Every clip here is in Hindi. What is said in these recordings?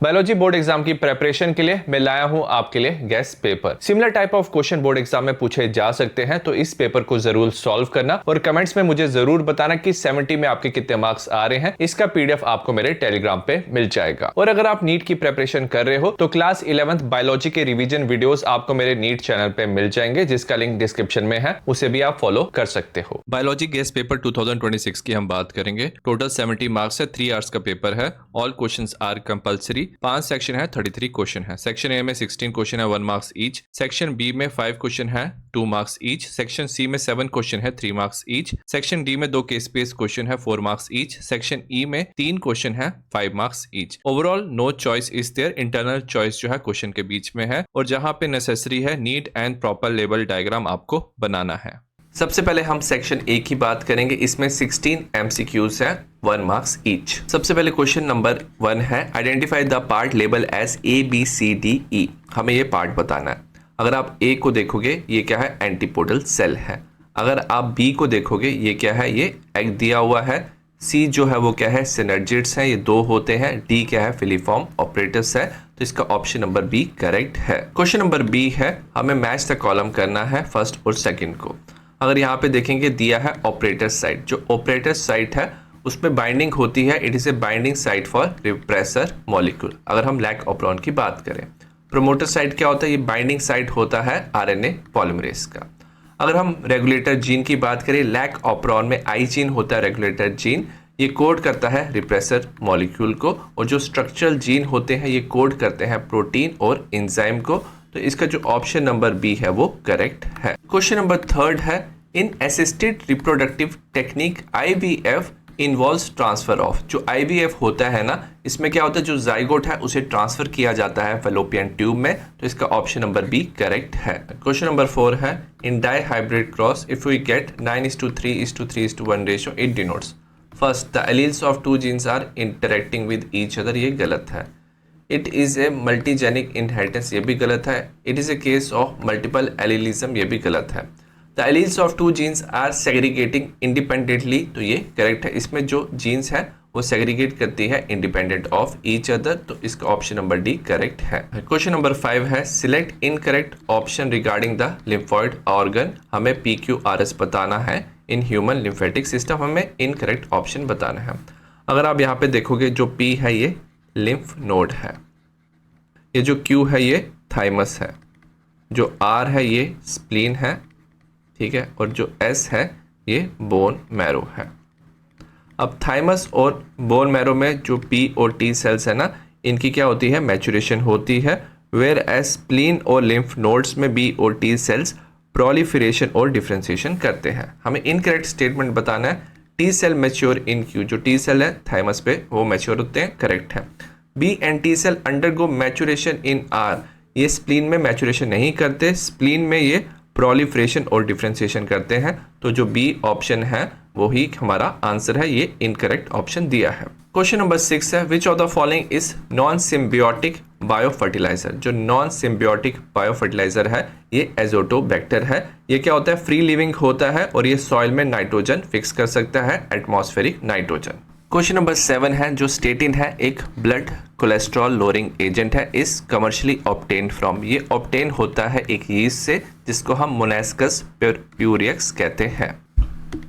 बायोलॉजी बोर्ड एग्जाम की प्रेपरेशन के लिए मैं लाया हूं आपके लिए guest paper. Similar type of question board exam में पूछे जा सकते हैं, तो इस पेपर को जरूर सॉल्व करना और कमेंट्स में मुझे जरूर बताना कि 70 में आपके कितने मार्क्स आ रहे हैं। इसका पीडीएफ आपको मेरे टेलीग्राम पे मिल जाएगा। और अगर आप नीट की प्रेपरेशन कर रहे हो तो क्लास 11th बायोलॉजी के रिवीजन वीडियोस आपको मेरे नीट चैनल पे मिल जाएंगे, जिसका लिंक डिस्क्रिप्शन में है, उसे भी आप फॉलो कर सकते हो। बायोलॉजी गेस्ट पेपर 2026 की हम बात करेंगे। टोटल 70 मार्क्स है, 3 आवर्स का पेपर है। All questions are compulsory. 5 section है, 33 क्वेश्चन है। सेक्शन ए में 16 क्वेश्चन है, 1 मार्क्स ईच। सेक्शन बी में 5 क्वेश्चन है, 2 मार्क्स ईच। सेक्शन सी में 7 क्वेश्चन है, 3 मार्क्स ईच। सेक्शन डी में 2 केस बेस्ड क्वेश्चन है, 4 मार्क्स ईच। सेक्शन ई में 3 क्वेश्चन है, 5 marks each. Overall no choice is there. Internal choice जो है क्वेश्चन के बीच में है, और जहां पे नेसेसरी है neat and proper level diagram आपको बनाना है। सबसे पहले हम सेक्शन ए की बात करेंगे। इसमें 16 एमसीक्यूज है, 1 मार्क्स ईच। सबसे पहले क्वेश्चन नंबर 1 है, identify the part label as A B C D E. हमें ये पार्ट बताना है। अगर आप ए को देखोगे ये क्या है, एंटीपोडल सेल है। अगर आप बी को देखोगे ये क्या है, ये एग दिया हुआ है। सी जो है वो क्या है, सिनर्जिड्स है, ये 2 होते हैं। डी क्या है, फिलीफॉर्म ऑपरेटर्स है। तो इसका ऑप्शन नंबर बी करेक्ट है। क्वेश्चन नंबर बी है, हमें मैच द कॉलम करना है फर्स्ट और सेकंड को। अगर यहाँ पे देखेंगे दिया है ऑपरेटर साइट, जो ऑपरेटर साइट है उसमें बाइंडिंग होती है। It is a binding site for repressor molecule. अगर हम लैक ऑपरॉन की बात करें, प्रोमोटर साइट क्या होता है, ये बाइंडिंग साइट होता है आरएनए पॉलीमरेज का। अगर हम रेगुलेटर जीन की बात करें, लैक ऑपरॉन में आई जीन होता है रेगुलेटर जीन, ये कोड करता है रिप्रेसर मॉलिक्यूल को। और जो स्ट्रक्चरल जीन होते हैं ये कोड करते हैं प्रोटीन और एंजाइम को। तो इसका जो ऑप्शन नंबर बी है वो करेक्ट है। क्वेश्चन नंबर 3 है, in assisted reproductive technique IVF involves transfer of. जो आईवीएफ होता है ना, इसमें क्या होता है, जो जाइगोट है उसे ट्रांसफर किया जाता है फैलोपियन ट्यूब में। तो इसका ऑप्शन नंबर बी करेक्ट है। क्वेश्चन नंबर 4 है, in dihybrid cross if we get 9:3:3:1 ratio it denotes first the alleles of 2 genes are interacting with each other. ये गलत है। It is a multigenic inheritance, ये भी गलत है। It is a case of multiple allelism, ये भी गलत है। The alleles of 2 genes are segregating independently, तो ये करेक्ट है। इसमें जो जीन्स है वो सेग्रीगेट करती है इंडिपेंडेंट ऑफ ईच अदर। तो इसका ऑप्शन नंबर डी करेक्ट है। क्वेश्चन नंबर 5 है, select incorrect option regarding the lymphoid organ. हमें PQRS बताना है इन ह्यूमन लिम्फेटिक सिस्टम। हमें इनकरेक्ट ऑप्शन बताना है। अगर आप यहाँ पे देखोगे जो P है ये लिम्फ नोड है, ये जो Q है ये थाइमस है, जो R है ये स्प्लीन है, ठीक है, और जो S है ये बोन मैरो है। अब थाइमस और बोन मैरो में जो P और T सेल्स है ना, इनकी क्या होती है, मैचुरेशन होती है। वेयर एज स्प्लीन और लिम्फ नोड्स में B और T सेल्स प्रोलिफरेशन और डिफ्रेंशिएशन करते हैं। हमें इनकरेक्ट स्टेटमेंट बताना है। T cell mature in Q, जो T सेल है थाइमस पे वो मैच्योर होते हैं, करेक्ट है। B and T cell undergo maturation in R, ये स्प्लीन में मैचुरेशन नहीं करते, स्प्लीन में ये प्रोलिफरेशन और डिफ्रेंशिएशन करते हैं। तो जो बी ऑप्शन है वो ही हमारा आंसर है, ये इनकरेक्ट ऑप्शन दिया है। क्वेश्चन नंबर 6 है, which of the following is non symbiotic bio fertiliser. जो नॉन सिम्बियोटिक बायो फर्टिलाइजर है ये एजोटोबैक्टर है। ये क्या होता है, फ्री लिविंग होता है और ये सॉइल में नाइट्रोजन फिक्स कर सकता है, एटमॉस्फेरिक नाइट्रोजन। क्वेश्चन नंबर 7 है, जो स्टेटिन है एक ब्लड कोलेस्ट्रॉल लोअरिंग एजेंट है, इस कमर्शियली ऑब्टेन फ्रॉम। ये ऑब्टेन होता है एक यीस्ट से जिसको हम मोनास्कस प्यूरियक्स कहते हैं।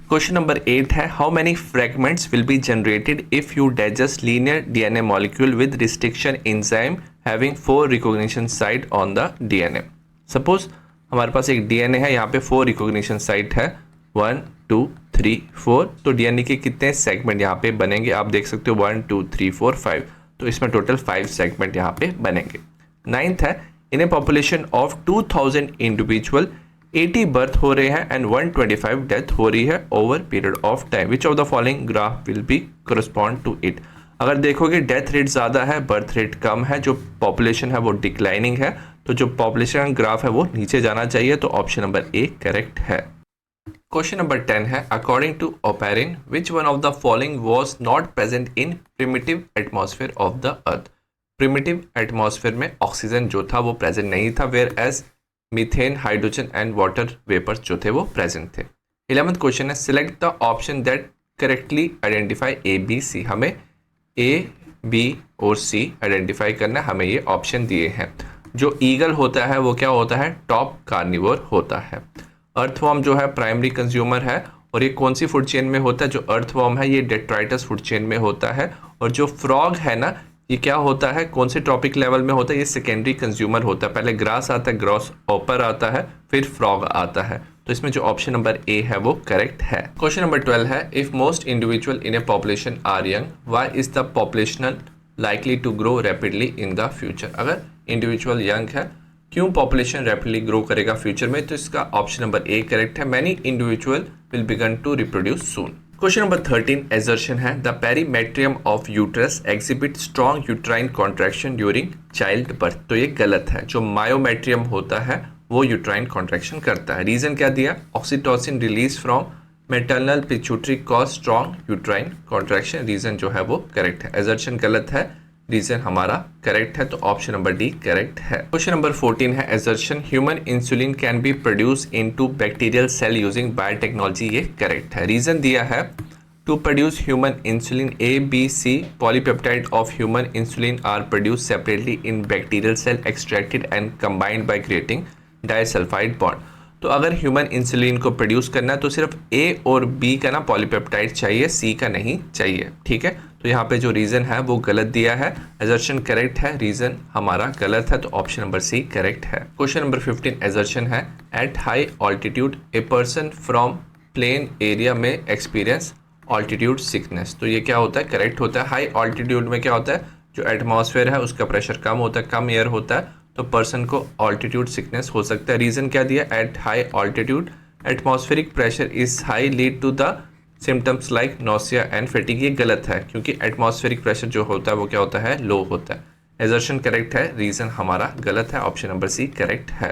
क्वेश्चन नंबर 8 है, how many fragments will be generated if you digest linear DNA molecule with restriction enzyme having 4 recognition site on the DNA. Suppose हमारे पास एक डीएनए है, यहाँ पे 4 रिकॉग्निशन साइट है, 1 2 3 4। तो डीएनए के कितने सेगमेंट यहाँ पे बनेंगे, आप देख सकते हो 1 2 3 4 5। तो इसमें टोटल 5 सेगमेंट यहाँ पे बनेंगे। 9th है, in a population of 2000 individual 80 birth हो रहे हैं एंड 125 डेथ हो रही है over period of time. Which of the following graph will be correspond to it. अगर देखोगे डेथ रेट ज़्यादा है, बर्थ रेट कम है, जो पॉपुलेशन है वो डिक्लाइनिंग है, तो जो पॉपुलेशन ग्राफ है वो नीचे जाना चाहिए। तो ऑप्शन नंबर ए करेक्ट है। क्वेश्चन नंबर 10 है, according to Oparin which one of the following was not present in primitive atmosphere of the earth. Primitive atmosphere में ऑक्सीजन जो था वो प्रेजेंट नहीं था, whereas methane, hydrogen and water vapours जो थे वो प्रेजेंट थे। 11th क्वेश्चन है, select the option that correctly identify A B C। हमें A बी और सी आइडेंटिफाई करना है, हमें ये ऑप्शन दिए हैं। जो ईगल होता है वो क्या होता है, टॉप कार्निवोर होता है। अर्थवर्म जो है प्राइमरी कंज्यूमर है, और ये कौन सी फूड चेन में होता है, जो अर्थवर्म है ये डेट्राइटस फूड चेन में होता है। और जो फ्रॉग है ना, ये क्या होता है, कौन से ट्रॉपिक लेवल में होता है, ये सेकेंडरी कंज्यूमर होता है। पहले ग्रास आता है, ग्रास ऑपर आता है, फिर फ्रॉग आता है। तो इसमें जो ऑप्शन नंबर ए है वो करेक्ट है। क्वेश्चन नंबर 12 है, if most individual in a population are young, why is the population likely to grow rapidly in the future. अगर इंडिविजुअल यंग है, क्यों पॉपुलेशन रैपिडली ग्रो करेगा फ्यूचर में, तो इसका ऑप्शन नंबर ए करेक्ट है। Many individual will begin to reproduce soon. Question number 13 assertion है, the perimetrium of uterus exhibit strong uterine contraction during child birth. तो ये गलत है। जो मायोमेट्रियम होता है वो यूट्राइन कॉन्ट्रैक्शन करता है। रीजन क्या दिया, oxytocin release from maternal pituitary cause strong uterine contraction. Reason जो है वो करेक्ट है। एजर्शन गलत है, रीजन हमारा करेक्ट है, तो ऑप्शन नंबर डी करेक्ट है। क्वेश्चन नंबर 14 है, assertion human insulin can be produce into bacterial cell using biotechnology. ये करेक्ट है। रीजन दिया है, to produce human insulin A B C polypeptide of human insulin are produce separately in bacterial cell extracted and combined by creating disulphide bond. तो अगर ह्यूमन इंसुलिन को प्रोड्यूस करना है तो सिर्फ ए और बी का ना पॉलीपेप्टाइड चाहिए, सी का नहीं चाहिए। ठीक है, तो यहाँ पे जो रीजन है वो गलत दिया है। एजर्शन करेक्ट है, रीजन हमारा गलत है, तो ऑप्शन नंबर सी करेक्ट है। क्वेश्चन नंबर 15 एजर्शन है, eight high altitude a person from plain area में एक्सपीरियंस ऑल्टीट्यूड सिकनेस। तो ये क्या होता है, करेक्ट होता है। हाई ऑल्टीट्यूड में क्या होता है, जो एटमॉस्फेयर है उसका प्रेशर कम होता है, कम एयर होता है, तो पर्सन को ऑल्टीट्यूड सिकनेस हो सकता है। रीजन क्या दिया, at high altitude atmospheric pressure is high lead to the symptoms like nausea and fatigue. ये गलत है, क्योंकि एटमॉस्फेरिक प्रेशर जो होता है वो क्या होता है, लो होता है। एजर्शन करेक्ट है, रीजन हमारा गलत है, ऑप्शन नंबर सी करेक्ट है।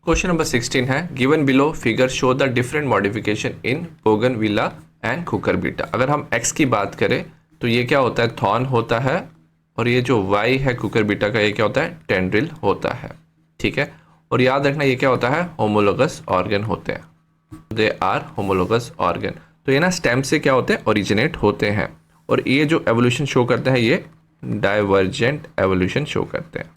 क्वेश्चन नंबर 16 है, given below figure show the different modification in bougainvillea and Cucurbita. अगर हम एक्स की बात करें तो ये क्या होता है, थॉर्न होता है, और ये जो वाई है कुकुरबिटा का, ये क्या होता है, टेंड्रिल होता है। ठीक है, और याद रखना ये क्या होता है, होमोलोगस ऑर्गन होते हैं, दे आर होमोलोगस ऑर्गन। तो ये ना स्टेम से क्या होते हैं, ओरिजिनेट होते हैं, और ये जो एवोल्यूशन शो करते हैं ये डाइवर्जेंट एवोल्यूशन शो करते हैं।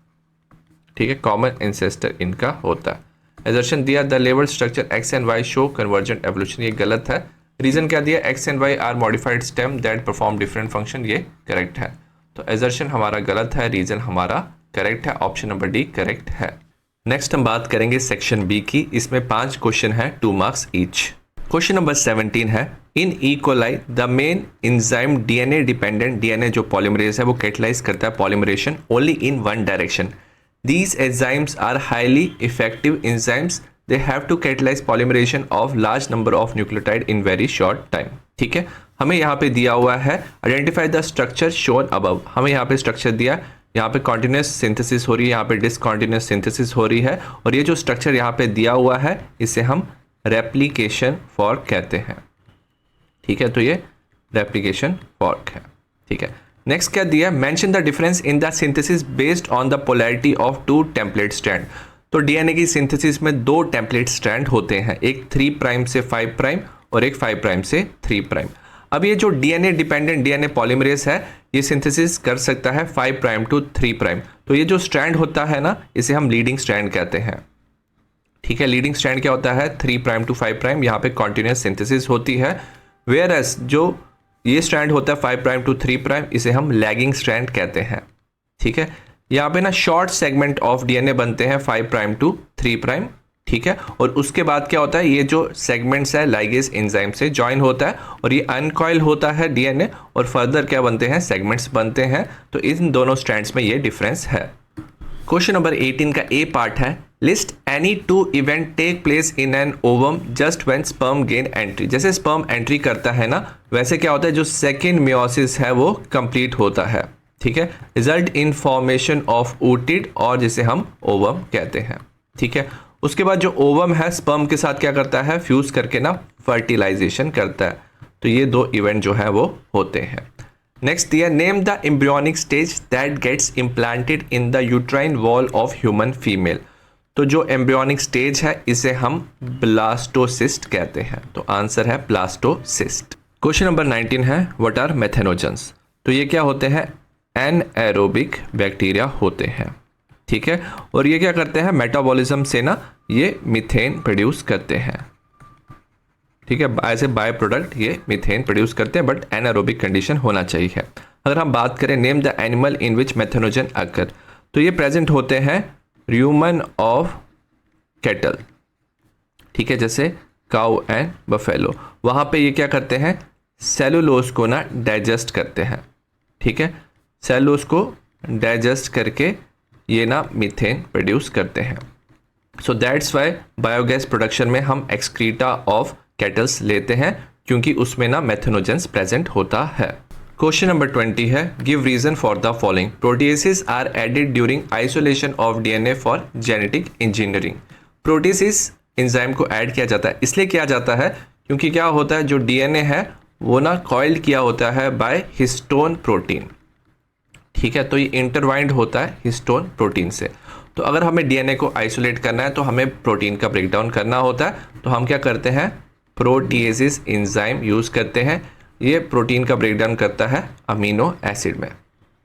ठीक है, कॉमन इंसेस्टर इनका होता है। एजर्शन दिया, the level structure X and Y show convergent evolution. ये गलत है। रीजन क्या दिया, X and Y are modified stem that perform different function. ये करेक्ट है, तो एजर्शन हमारा गलत है, रीजन हमारा करेक्ट है, ऑप्शन नंबर डी करेक्ट है। नेक्स्ट हम बात करेंगे सेक्शन बी की। इसमें 5 क्वेश्चन है, 2 मार्क्स ईच। क्वेश्चन नंबर 17 है, in E coli the main enzyme DNA dependent, DNA जो पॉलीमरेज है वो कैटलाइज करता है polymerisation only in one direction. These enzymes are highly effective enzymes, they have to catalyse polymerisation of large number of nucleotide in very short time. ठीक है, हमें यहाँ पे दिया हुआ है, identify the structure shown above. हमें यहाँ पे स्ट्रक्चर दिया, यहाँ पे कॉन्टिन्यूस सिंथेसिस हो रही है, यहाँ पे डिसकॉन्टिन्यूस सिंथेसिस हो रही है, और ये जो स्ट्रक्चर यहाँ पे दिया हुआ है इसे हम रेप्लिकेशन फॉर्क कहते हैं। ठीक है, तो ये रेप्लिकेशन फॉर्क है। ठीक है, नेक्स्ट क्या दिया, mention the difference in the synthesis based on the polarity of 2 template strand. तो डीएनए की सिंथेसिस में 2 टेम्पलेट स्ट्रैंड होते हैं, एक 3 प्राइम से 5 प्राइम और एक 5 प्राइम से 3 प्राइम। अब ये जो डीएनए डिपेंडेंट डीएनए पॉलीमरेज है ये सिंथेसिस कर सकता है 5 प्राइम टू 3 प्राइम। तो ये जो स्ट्रैंड होता है ना, इसे हम लीडिंग स्ट्रैंड कहते हैं। ठीक है, लीडिंग स्ट्रैंड क्या होता है, 3 प्राइम टू 5 प्राइम, यहाँ पे कॉन्टिन्यूस सिंथेसिस होती है। वेयर एज जो ये स्ट्रैंड होता है 5 प्राइम टू 3 प्राइम, इसे हम लैगिंग स्ट्रैंड कहते हैं। ठीक है, यहाँ पे ना शॉर्ट सेगमेंट ऑफ डीएनए बनते हैं 5 प्राइम टू 3 प्राइम। ठीक है, और उसके बाद क्या होता है, ये जो सेगमेंट्स है लाइगेज एंजाइम से ज्वाइन होता है और ये अनकॉइल होता है डीएनए, और फर्दर क्या बनते हैं, सेगमेंट्स बनते हैं। तो इन दोनों स्ट्रैंड्स में ये डिफरेंस है। क्वेश्चन नंबर 18 का ए पार्ट है, list any 2 event take place in an ovum just when sperm gain entry. जैसे स्पर्म एंट्री करता है ना, वैसे क्या होता है, जो सेकेंड मियोसिस है वो कंप्लीट होता है। ठीक है, result in formation of oocyte, और जिसे हम ओवम कहते हैं। ठीक है, उसके बाद जो ओवम है स्पर्म के साथ क्या करता है, फ्यूज करके ना फर्टिलाइजेशन करता है। तो ये 2 इवेंट जो है वो होते हैं। नेक्स्ट दिया, name the embryonic stage that gets implanted in the uterine wall of human female. तो जो एम्ब्रियोनिक स्टेज है इसे हम ब्लास्टोसिस्ट कहते हैं। तो आंसर है ब्लास्टोसिस्ट। क्वेश्चन नंबर 19 है, व्हाट आर मेथेनोजेंस। तो ये क्या होते हैं, एनएरोबिक बैक्टीरिया होते हैं। ठीक है, और ये क्या करते हैं, मेटाबॉलिज्म से ना ये मीथेन प्रोड्यूस करते हैं। ठीक है, एज ए बाय प्रोडक्ट ये मीथेन प्रोड्यूस करते हैं, बट एनारोबिक कंडीशन होना चाहिए। अगर हम बात करें नेम द एनिमल इन विच मेथनोजन अकर, तो ये प्रेजेंट होते हैं र्यूमन ऑफ कैटल। ठीक है, जैसे काउ एंड बफेलो, वहाँ पे ये क्या करते हैं, सेलुलोज को ना डाइजेस्ट करते हैं। ठीक है, सेलुलोज को डाइजेस्ट करके ये ना मीथेन प्रोड्यूस करते हैं। So that's why biogas production में हम एक्सक्रीटा ऑफ कैटल्स लेते हैं, क्योंकि उसमें ना मेथनोजेंस प्रेजेंट होता है। क्वेश्चन नंबर 20 है, give reason for the following. Proteases are added during isolation of DNA for genetic engineering. Proteases enzyme को ऐड किया जाता है, इसलिए किया जाता है क्योंकि क्या होता है, जो डीएनए है वो ना कॉइल्ड किया होता है बाय हिस्टोन प्रोटीन। ठीक है, तो ये इंटरवाइंड होता है हिस्टोन प्रोटीन से। तो अगर हमें डीएनए को आइसोलेट करना है तो हमें प्रोटीन का ब्रेकडाउन करना होता है, तो हम क्या करते हैं, प्रोटीएसेस एंजाइम यूज़ करते हैं। ये प्रोटीन का ब्रेकडाउन करता है अमीनो एसिड में।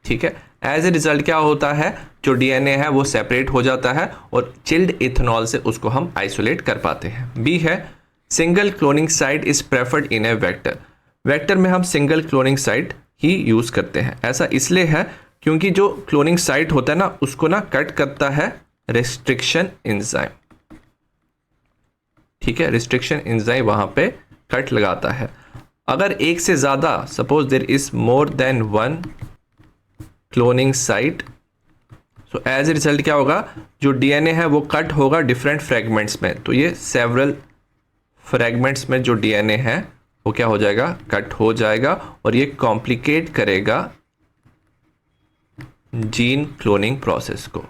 ठीक है, एज ए रिजल्ट क्या होता है, जो डीएनए है वो सेपरेट हो जाता है और चिल्ड इथेनॉल से उसको हम आइसोलेट कर पाते हैं। बी है, single cloning site is preferred in A vector. Vector में हम सिंगल क्लोनिंग साइट ही यूज़ करते हैं। ऐसा इसलिए है क्योंकि जो क्लोनिंग साइट होता है ना, उसको ना कट करता है रिस्ट्रिक्शन एंजाइम। ठीक है, रिस्ट्रिक्शन एंजाइम वहाँ पे कट लगाता है। अगर एक से ज़्यादा, suppose there is more than one cloning site, so as a result क्या होगा, जो डीएनए है वो कट होगा डिफरेंट फ्रेगमेंट्स में। तो ये सेवरल फ्रेगमेंट्स में जो डीएनए है वो क्या हो जाएगा, कट हो जाएगा, और ये कॉम्प्लिकेट करेगा जीन क्लोनिंग प्रोसेस को।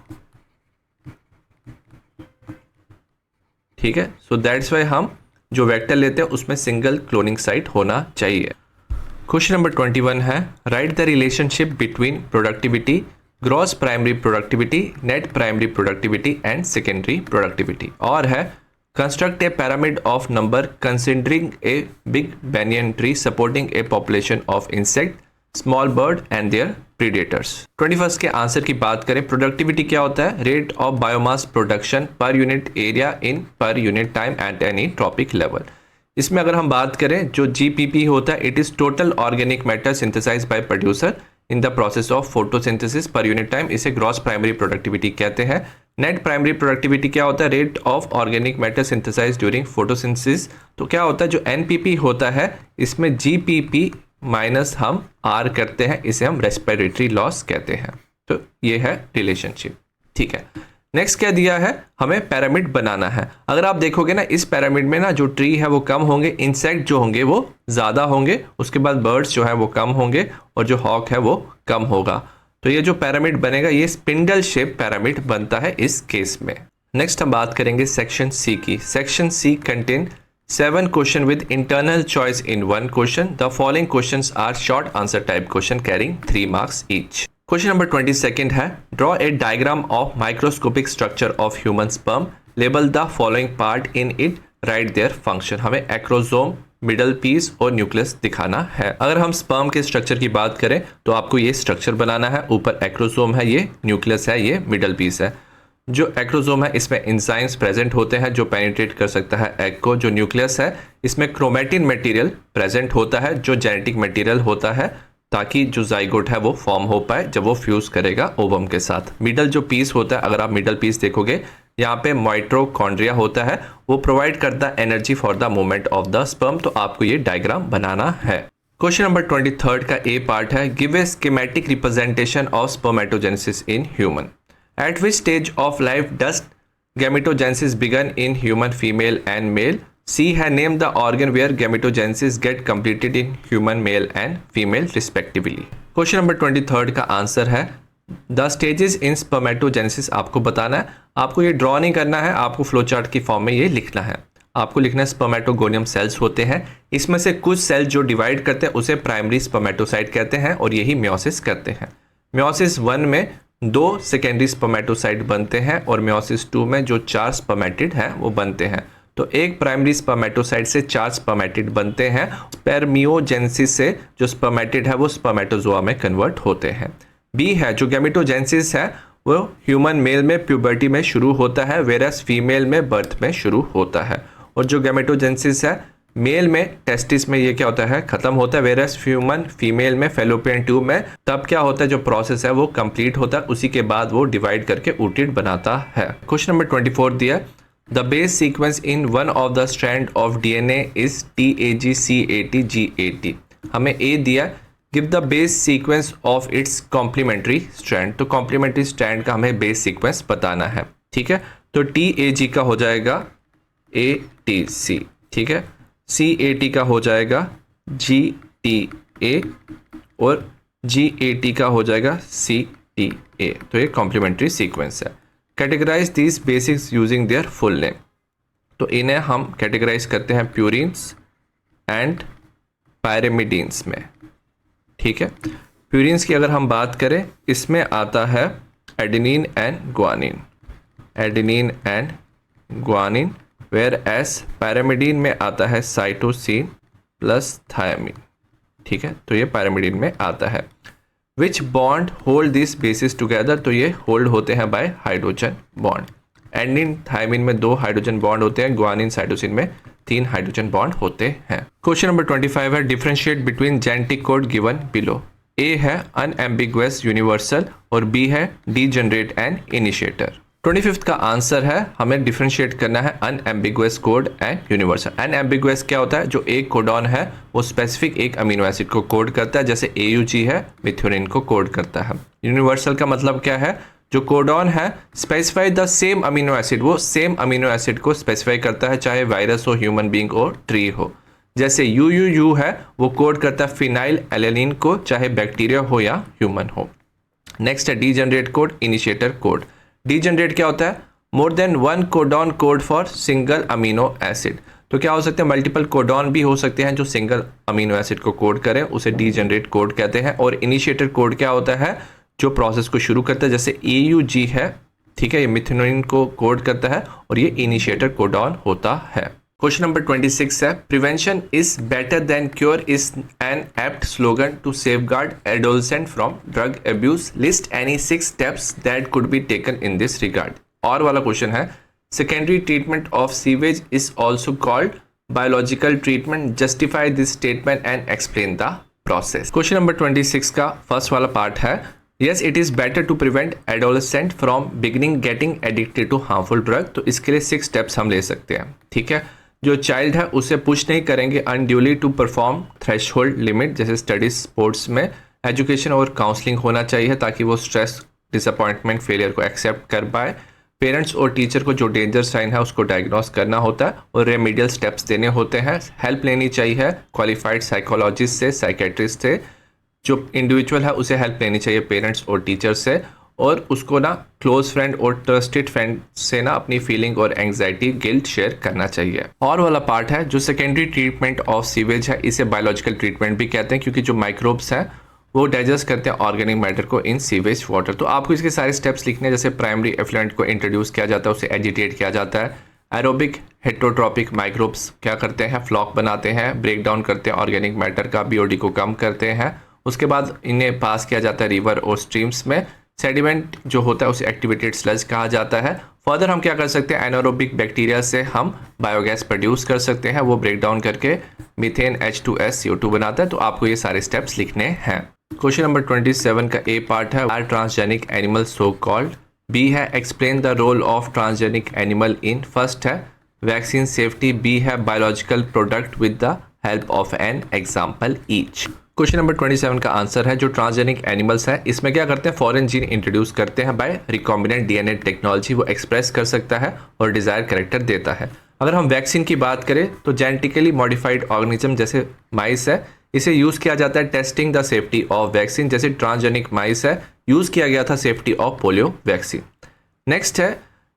ठीक है, सो दैट्स वाई हम जो वेक्टर लेते हैं उसमें सिंगल क्लोनिंग साइट होना चाहिए। क्वेश्चन नंबर 21 है, write the relationship between productivity, gross primary productivity, net primary productivity and secondary productivity. और है, construct a pyramid of number considering a big banyan tree supporting a population of insect, small bird and their predators. 21 के आंसर की बात करें, प्रोडक्टिविटी क्या होता है, rate of biomass production per unit area in per unit time at any trophic level. इसमें अगर हम बात करें, जो जीपीपी होता है, it is total organic matter synthesise by producer in the process of photosynthesis per unit time, इसे ग्रॉस प्राइमरी प्रोडक्टिविटी कहते हैं। नेट प्राइमरी प्रोडक्टिविटी क्या होता है, rate of organic matter synthesise during photosynthesis. तो क्या होता है, जो एनपीपी होता है इसमें जीपीपी माइनस हम आर करते हैं, इसे हम रेस्पिरेटरी लॉस कहते हैं। तो ये है रिलेशनशिप। ठीक है, नेक्स्ट क्या दिया है, हमें पिरामिड बनाना है। अगर आप देखोगे ना, इस पिरामिड में ना जो ट्री है वो कम होंगे, इंसेक्ट जो होंगे वो ज़्यादा होंगे, उसके बाद बर्ड्स जो है वो कम होंगे, और जो हॉक है वो कम होगा। तो ये जो पिरामिड बनेगा ये स्पिंडल शेप पिरामिड बनता है इस केस में। नेक्स्ट हम बात करेंगे सेक्शन सी की। Section C contain 7 question with internal choice in 1 question. The following questions are short answer type question carrying 3 marks each. Question number 22 है, draw a diagram of microscopic structure of human sperm, label the following part in it, write their function. हमें एक्रोसोम, मिडल पीस और न्यूक्लियस दिखाना है। अगर हम स्पर्म के स्ट्रक्चर की बात करें तो आपको ये स्ट्रक्चर बनाना है। ऊपर एक्रोसोम है, ये न्यूक्लियस है, ये मिडल पीस है। जो एक्रोसोम है इसमें एंजाइम्स प्रेजेंट होते हैं जो पेनिट्रेट कर सकता है एग को। जो न्यूक्लियस है इसमें क्रोमेटिन मटेरियल प्रेजेंट होता है जो जेनेटिक मटेरियल होता है, ताकि जो जाइगोट है वो फॉर्म हो पाए जब वो फ्यूज करेगा ओवम के साथ। मिडल जो पीस होता है, अगर आप मिडल पीस देखोगे यहाँ पे माइटोकॉन्ड्रिया होता है, वो प्रोवाइड करता है energy for the movement of the sperm. तो आपको ये डायग्राम बनाना है। क्वेश्चन नंबर 23 का ए पार्ट है, give a schematic representation of spermatogenesis in human. At which stage of life does gametogenesis begin in human female and male? C है, name the organ where gametogenesis get completed in human male and female respectively. Question number 23 का आंसर है, द स्टेजेस इन स्पर्मेटोजेनेसिस आपको बताना है। आपको ये ड्रॉ नहीं करना है, आपको फ्लो चार्ट की फॉर्म में ये लिखना है। आपको लिखना है स्पर्मेटोगोनियम सेल्स होते हैं, इसमें से कुछ सेल्स जो डिवाइड करते हैं उसे प्राइमरी स्पर्मेटोसाइट कहते हैं और यही म्योसिस करते हैं। म्योसिस 1 में 2 सेकेंडरी स्पर्मेटोसाइट बनते हैं और म्योसिस 2 में जो 4 स्पर्मेटिड हैं वो बनते हैं। तो एक प्राइमरी स्पर्मेटोसाइट से 4 स्पर्मेटिड बनते हैं। स्पर्मियोजेनेसिस से जो स्पर्मेटिड है वो स्पर्मेटोजोआ में कन्वर्ट होते हैं। बी है जो गैमेटोजेनेसिस है वो ह्यूमन मेल में प्यूबर्टी में शुरू होता है, वेरस फीमेल में बर्थ में शुरू होता है। और जो गैमेटोजेनेसिस है मेल में टेस्टिस में ये क्या होता है, खत्म होता है, वेरस ह्यूमन फीमेल में फेलोपियन ट्यूब में तब क्या होता है, जो प्रोसेस है वो कंप्लीट होता है, उसी के बाद वो डिवाइड करके oocyte बनाता है। क्वेश्चन नंबर 24 दिया, the base sequence in one of the strand of DNA is TAG, CAT, GAT। हमें ए दिया, give the base sequence of its complementary strand. तो कॉम्प्लीमेंट्री स्ट्रैंड का हमें बेस सीक्वेंस बताना है, ठीक है। तो TAG का हो जाएगा ATC, ठीक है। CAT का हो जाएगा GTA और GAT का हो जाएगा CTA। तो ये कॉम्प्लीमेंट्री सीक्वेंस है। Categorise these basics using their full name. तो इन्हें हम कैटेगराइज करते हैं प्यूरिन्स एंड पायरेमिडीन्स में, ठीक है। प्यूरिन्स की अगर हम बात करें, इसमें आता है adenine and guanine, adenine and guanine, whereas pyrimidine में आता है साइटोसिन प्लस थायमिन, ठीक है। तो ये पैरामिडीन में आता है। Which bond hold this bases together, तो ये होल्ड होते हैं by hydrogen bond. Adenine thymine में 2 हाइड्रोजन बॉन्ड होते हैं, ग्वानिन साइटोसिन में 3 हाइड्रोजन बॉन्ड होते हैं। क्वेश्चन नंबर 25 है, differentiate between genetic code given below. A है अनएम्बिगुअस यूनिवर्सल और बी है डीजनरेट एंड इनिशिएटर। 25th का आंसर है, हमें डिफरेंशिएट करना है unambiguous code and universal. Unambiguous क्या होता है, जो एक कोडॉन है वो स्पेसिफिक एक अमीनो एसिड को कोड करता है, जैसे AUG है मिथ्योनिन को कोड करता है। यूनिवर्सल का मतलब क्या है, जो कोडॉन है specify the same amino acid, वो सेम अमीनो एसिड को स्पेसिफाई करता है, चाहे वायरस हो, ह्यूमन बीइंग हो, ट्री हो। जैसे UUU है वो कोड करता है फिनाइल एलेनिन को, चाहे बैक्टीरिया हो या ह्यूमन हो। नेक्स्ट है degenerate code, initiator code. Degenerate क्या होता है, more than 1 codon code for single amino acid. तो क्या हो सकते हैं, मल्टीपल कोडॉन भी हो सकते हैं जो सिंगल अमीनो एसिड को कोड करें, उसे डीजनरेट कोड कहते हैं। और इनिशिएटर कोड क्या होता है, जो प्रोसेस को शुरू करता है, जैसे AUG है, ठीक है, ये मिथेनोइन को कोड करता है और ये इनिशिएटर कोडॉन होता है। क्वेश्चन नंबर 26 है, prevention is better than cure is an apt slogan to safeguard adolescent from drug abuse. List any 6 steps that could be taken in this regard. और वाला क्वेश्चन है, secondary treatment of sewage is also called biological treatment, justify this statement and explain the process. Question number 26 का फर्स्ट वाला पार्ट है, yes it is better to prevent adolescent from beginning getting addicted to harmful drug। तो इसके लिए 6 स्टेप्स हम ले सकते हैं, ठीक है। जो चाइल्ड है उसे पुश नहीं करेंगे unduly to perform threshold limit, जैसे स्टडीज, स्पोर्ट्स में, एजुकेशन और काउंसलिंग होना चाहिए ताकि वो स्ट्रेस, डिसअपॉइंटमेंट, फेलियर को एक्सेप्ट कर पाए। पेरेंट्स और टीचर को जो डेंजर साइन है उसको डायग्नोस करना होता है और रेमेडियल स्टेप्स देने होते हैं। हेल्प लेनी चाहिए क्वालिफाइड साइकोलॉजिस्ट से, साइकेट्रिस्ट से। जो इंडिविजुअल है उसे हेल्प लेनी चाहिए पेरेंट्स और टीचर्स से, और उसको ना क्लोज फ्रेंड और ट्रस्टेड फ्रेंड से ना अपनी फीलिंग और एंग्जाइटी, गिल्ट शेयर करना चाहिए। और वाला पार्ट है, जो सेकेंडरी ट्रीटमेंट ऑफ सीवेज है, इसे बायोलॉजिकल ट्रीटमेंट भी कहते हैं, क्योंकि जो माइक्रोब्स हैं वो डाइजेस्ट करते हैं ऑर्गेनिक मैटर को इन सीवेज वाटर। तो आपको इसके सारे स्टेप्स लिखने हैं, जैसे प्राइमरी एफ्लुएंट को इंट्रोड्यूस किया जाता है, उसे एजिटेट किया जाता है। एरोबिक हेट्रोट्रॉपिक माइक्रोब्स क्या करते हैं, फ्लॉक बनाते हैं, ब्रेक डाउन करते हैं ऑर्गेनिक मैटर का, BOD को कम करते हैं। उसके बाद इन्हें पास किया जाता है रिवर और स्ट्रीम्स में। सेडिमेंट जो होता है उसे एक्टिवेटेड स्लज कहा जाता है। फर्दर हम क्या कर सकते हैं, एनारोबिक बैक्टीरिया से हम बायोगैस प्रोड्यूस कर सकते हैं, वो ब्रेक डाउन करके मीथेन H2S CO2 बनाता है। तो आपको ये सारे स्टेप्स लिखने हैं। क्वेश्चन नंबर 27 का ए पार्ट है, are transgenic animal so called. B है explain the role of transgenic animal in. First है वैक्सीन सेफ्टी, बी है biological product with the help of an example each. Question number 27 का आंसर है, जो ट्रांसजेनिक एनिमल्स है इसमें क्या करते हैं, फॉरेन जीन इंट्रोड्यूस करते हैं बाय रिकॉम्बिनेंट DNA टेक्नोलॉजी, वो एक्सप्रेस कर सकता है और डिजायर कैरेक्टर देता है। अगर हम वैक्सीन की बात करें तो जेनेटिकली मॉडिफाइड ऑर्गेनिज्म जैसे माइस है, इसे यूज किया जाता है testing the safety of vaccine, जैसे ट्रांसजेनिक माइस है, यूज किया गया था safety of polio vaccine. Next है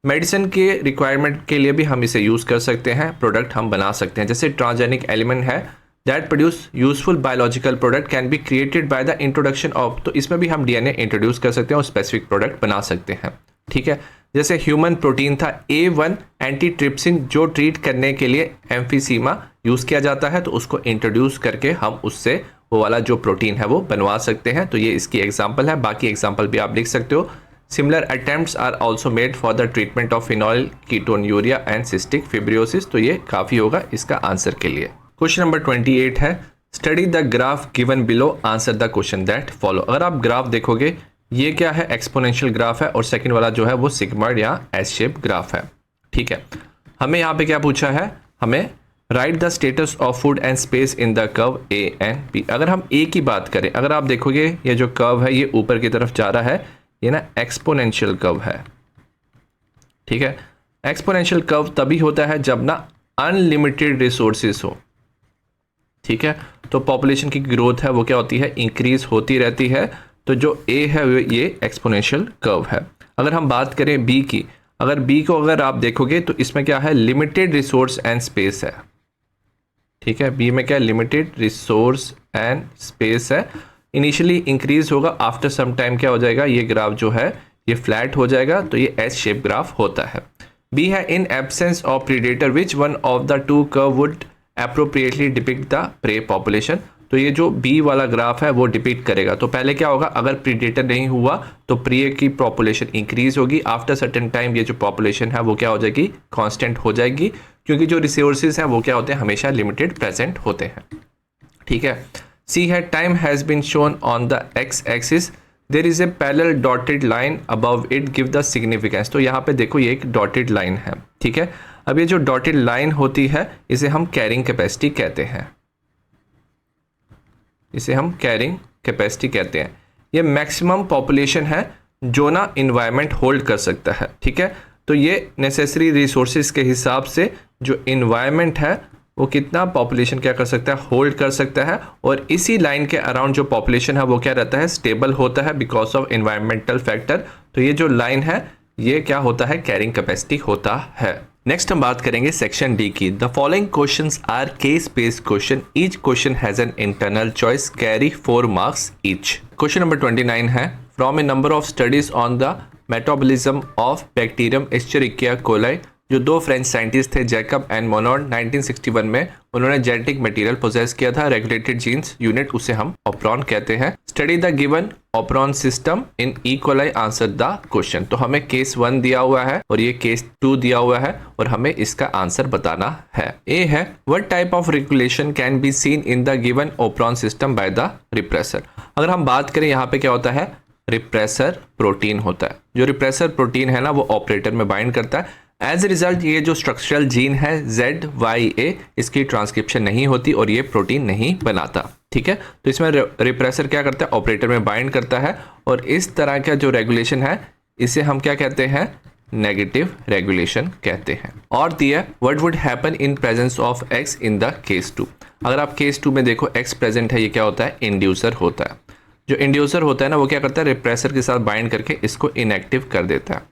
मेडिसिन के रिक्वायरमेंट के लिए भी हम इसे यूज कर सकते हैं, प्रोडक्ट हम बना सकते हैं, जैसे ट्रांसजेनिक एलिमेंट है that produce useful biological product can be created by the introduction of. तो इसमें भी हम DNA इंट्रोड्यूस कर सकते हैं और स्पेसिफिक प्रोडक्ट बना सकते हैं, ठीक है। जैसे ह्यूमन प्रोटीन था A1 एंटीट्रिप्सिन, जो ट्रीट करने के लिए एम्फीसीमा यूज किया जाता है, तो उसको इंट्रोड्यूस करके हम उससे वो वाला जो प्रोटीन है वो बनवा सकते हैं। तो ये इसकी एग्जाम्पल है, बाकी एग्जाम्पल भी आप लिख सकते हो। Similar attempts are also made for the treatment of phenylketonuria and cystic fibrosis. तो ये काफ़ी होगा इसका आंसर के लिए। क्वेश्चन नंबर 28 है, study the graph given below, answer the question that follow. अगर आप ग्राफ देखोगे, ये क्या है, एक्सपोनेंशियल ग्राफ है, और सेकंड वाला जो है वो सिग्मॉइड या एस शेप ग्राफ है। ठीक है, हमें यहाँ पे क्या पूछा है, हमें write the status of food and space in the curve A and B. अगर हम ए की बात करें, अगर आप देखोगे ये जो कर्व है ये ऊपर की तरफ जा रहा है, ये ना एक्सपोनेंशियल कर्व है। ठीक है, एक्सपोनेंशियल कर्व तभी होता है जब ना अनलिमिटेड रिसोर्सेस हो। ठीक है, तो पॉपुलेशन की ग्रोथ है वो क्या होती है, इंक्रीज होती रहती है। तो जो ए है ये एक्सपोनेंशियल कर्व है। अगर हम बात करें बी की, अगर बी को अगर आप देखोगे तो इसमें क्या है, लिमिटेड रिसोर्स एंड स्पेस है। ठीक है, बी में क्या है, लिमिटेड रिसोर्स एंड स्पेस है। इनिशियली इंक्रीज होगा, आफ्टर सम टाइम क्या हो जाएगा, ये ग्राफ जो है ये फ्लैट हो जाएगा। तो ये एस शेप ग्राफ होता है। बी है, in absence of predator which one of the two curve would appropriately depict the prey population. तो ये जो बी वाला ग्राफ है वो डिपिक्ट करेगा। तो पहले क्या होगा, अगर प्रीडेटर नहीं हुआ तो प्रे की पॉपुलेशन इंक्रीज होगी। आफ्टर सर्टेन टाइम ये जो पॉपुलेशन है वो क्या हो जाएगी, कांस्टेंट हो जाएगी, क्योंकि जो रिसोर्सेज हैं वो क्या होते हैं, हमेशा लिमिटेड प्रेजेंट होते हैं। ठीक है, सी है, time has been shown on the x axis, there is a parallel dotted line above it, give the significance. तो यहाँ पे देखो ये एक डॉटेड लाइन है। ठीक है, अब ये जो डॉटेड लाइन होती है इसे हम कैरिंग कैपेसिटी कहते हैं। इसे हम कैरिंग कैपेसिटी कहते हैं। ये मैक्सिमम पॉपुलेशन है जो ना इन्वायरमेंट होल्ड कर सकता है। ठीक है, तो ये नेसेसरी रिसोर्सेज के हिसाब से जो इन्वायरमेंट है वो कितना पॉपुलेशन क्या कर सकता है, होल्ड कर सकता है। और इसी लाइन के अराउंड जो पॉपुलेशन है वो क्या रहता है, स्टेबल होता है बिकॉज ऑफ इन्वायरमेंटल फैक्टर। तो ये जो लाइन है ये क्या होता है, कैरिंग कैपेसिटी होता है। नेक्स्ट हम बात करेंगे सेक्शन डी की। The following questions are case based question, each question has an internal choice, carry 4 marks each. Question number 29 है, from a number of studies on the metabolism of bacterium Escherichia coli, जो 2 फ्रेंच साइंटिस्ट थे जैकब एंड मोनोड, 1961 में उन्होंने जेनेटिक मटेरियल पोजेस किया था, रेगुलेटेड जीन्स यूनिट उसे हम ऑपरॉन कहते हैं। Study the given operon system in E coli, answer the question. तो हमें केस 1 दिया हुआ है और ये केस 2 दिया हुआ है और हमें इसका आंसर बताना है। ए है, what type of regulation can be seen in the given operon system by the repressor. अगर हम बात करें यहाँ पे क्या होता है, रिप्रेसर प्रोटीन होता है। जो रिप्रेसर प्रोटीन है ना वो ऑपरेटर में बाइंड करता है। एज ए रिजल्ट ये जो स्ट्रक्चरल जीन है ZYA, इसकी ट्रांसक्रिप्शन नहीं होती और ये प्रोटीन नहीं बनाता। ठीक है, तो इसमें रिप्रेसर क्या करता है, ऑपरेटर में बाइंड करता है और इस तरह का जो रेगुलेशन है इसे हम क्या कहते हैं, नेगेटिव रेगुलेशन कहते हैं। और दिया, what would happen in presence of X in the case 2। अगर आप केस 2 में देखो X प्रेजेंट है, ये क्या होता है, इंड्यूसर होता है। जो इंड्यूसर होता है ना वो क्या करता है, रिप्रेसर के साथ बाइंड करके इसको इनएक्टिव कर देता है।